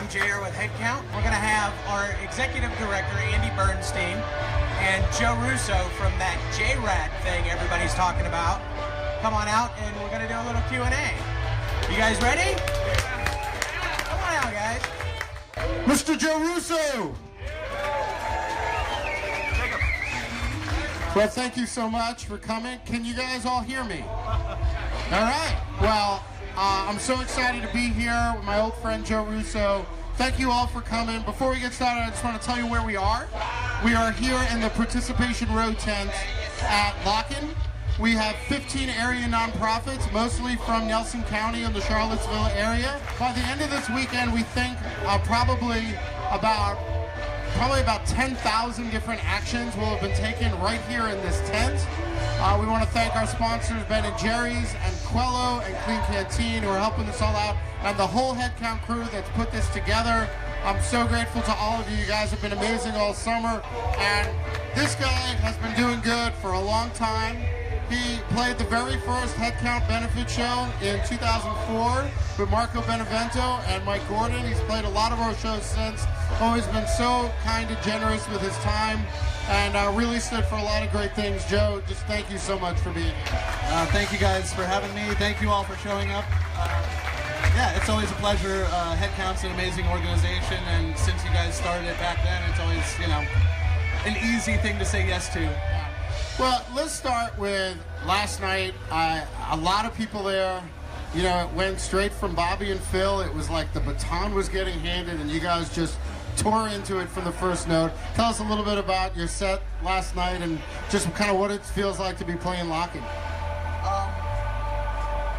I'm JR with HeadCount. We're going to have our executive director, Andy Bernstein, and Joe Russo from that J-Rat thing everybody's talking about. Come on out, and we're going to do a little Q&A. You guys ready? Come on out, guys. Mr. Joe Russo! Well, thank you so much for coming. Can you guys all hear me? All right. Well, I'm so excited to be here with my old friend Joe Russo. Thank you all for coming. Before we get started, I just want to tell you where we are. We are here in the Participation Row tent at Lock-In. We have 15 area nonprofits, mostly from Nelson County and the Charlottesville area. By the end of this weekend, we think probably about 10,000 different actions will have been taken right here in this tent. We want to thank our sponsors, Ben & Jerry's and Quello and Clean Canteen, who are helping us all out, and the whole HeadCount crew that's put this together. I'm so grateful to all of you. You guys have been amazing all summer, and this guy has been doing good for a long time. He played the very first HeadCount benefit show in 2004 with Marco Benevento and Mike Gordon. He's played a lot of our shows since. Always been so kind and generous with his time, and really stood for a lot of great things. Joe, just thank you so much for being here. Thank you guys for having me. Thank you all for showing up. Yeah, it's always a pleasure. HeadCount's an amazing organization, and since you guys started it back then, it's always, you know, an easy thing to say yes to. Well, let's start with last night. A lot of people there, you know, it went straight from Bobby and Phil. It was like the baton was getting handed, and you guys just tore into it from the first note. Tell us a little bit about your set last night and just kind of what it feels like to be playing Lock-In.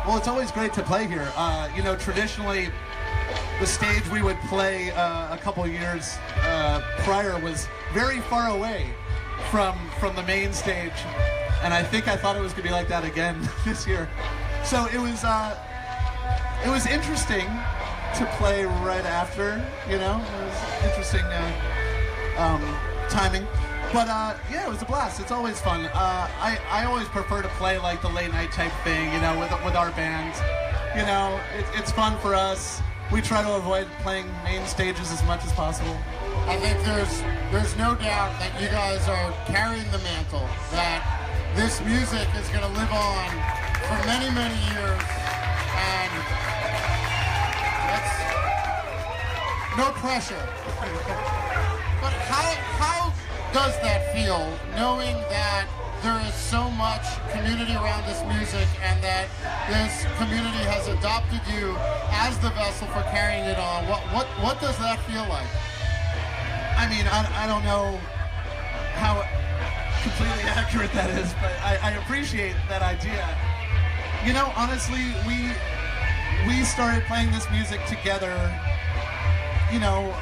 Well, it's always great to play here. You know, traditionally, the stage we would play a couple years prior was very far away from the main stage, and I think I thought it was going to be like that again this year. So it was interesting to play right after, you know. It was interesting timing. But yeah, it was a blast. It's always fun. I always prefer to play like the late night type thing, you know, with our band. You know, it's fun for us. We try to avoid playing main stages as much as possible. I think there's no doubt that you guys are carrying the mantle, that this music is going to live on for many, many years, and that's no pressure. But how does that feel, knowing that there is so much community around this music and that this community has adopted you as the vessel for carrying it on? What does that feel like? I mean, I don't know how completely accurate that is, but I appreciate that idea. You know, honestly, we started playing this music together, you know,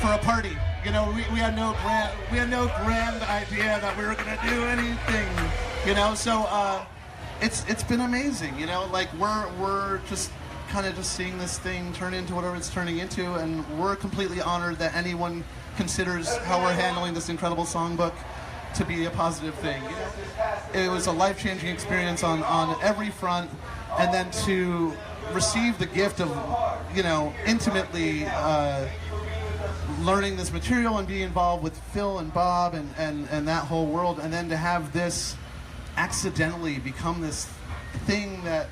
for a party. You know, we had no grand idea that we were gonna do anything. You know, so it's been amazing. You know, like we're just kind of just seeing this thing turn into whatever it's turning into, and we're completely honored that anyone considers how we're handling this incredible songbook to be a positive thing. You know, it was a life-changing experience on every front, and then to receive the gift of, you know, intimately learning this material and being involved with Phil and Bob and that whole world, and then to have this accidentally become this thing that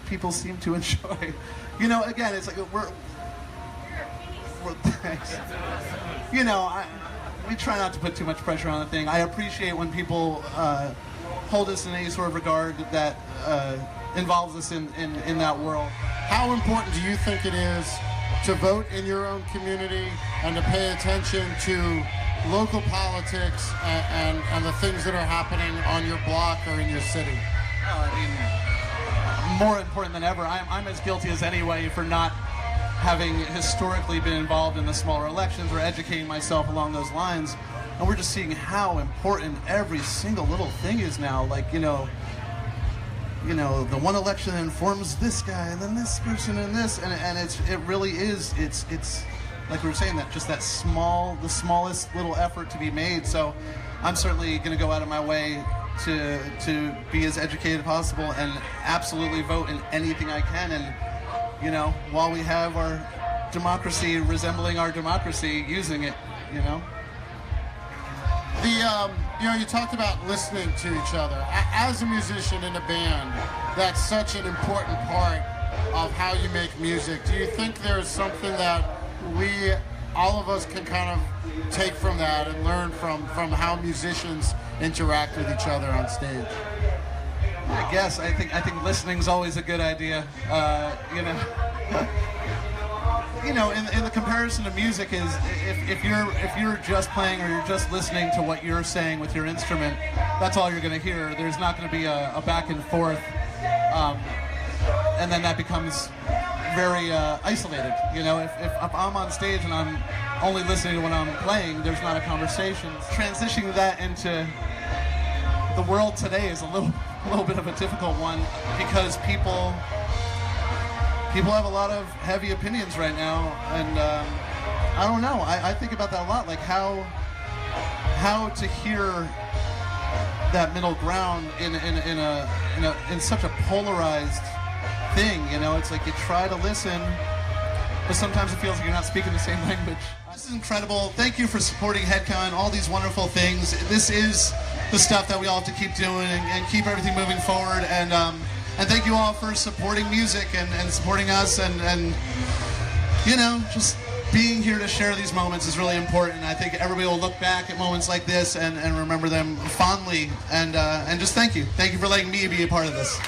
people seem to enjoy. You know, again, it's like we're thanks. You know, we try not to put too much pressure on the thing. I appreciate when people hold us in any sort of regard that involves us in that world. How important do you think it is to vote in your own community and to pay attention to local politics and the things that are happening on your block or in your city? Oh, I mean, more important than ever. I'm as guilty as anybody for not having historically been involved in the smaller elections or educating myself along those lines. And we're just seeing how important every single little thing is now. Like, you know, the one election informs this guy and then this person and this, and it really is, it's like we were saying, that just the smallest little effort to be made. So I'm certainly going to go out of my way to be as educated as possible and absolutely vote in anything I can. And, you know, while we have our democracy resembling our democracy using it, you know? You talked about listening to each other. As a musician in a band, that's such an important part of how you make music. Do you think there's something that all of us can kind of take from that and learn from how musicians interact with each other on stage? I guess I think listening's always a good idea. In the comparison to music is if you're just playing or you're just listening to what you're saying with your instrument, that's all you're going to hear. There's not going to be a back and forth, and then that becomes very isolated. If I'm on stage and I'm only listening to what I'm playing, there's not a conversation. Transitioning that into the world today is a little bit of a difficult one because people have a lot of heavy opinions right now, and I don't know. I think about that a lot, like how to hear that middle ground in such a polarized thing. It's like you try to listen, but sometimes it feels like you're not speaking the same language. This is incredible. Thank you for supporting HeadCount, all these wonderful things. This is the stuff that we all have to keep doing and keep everything moving forward. And thank you all for supporting music and supporting us and just being here to share these moments is really important. I think everybody will look back at moments like this and remember them fondly. And just thank you. Thank you for letting me be a part of this.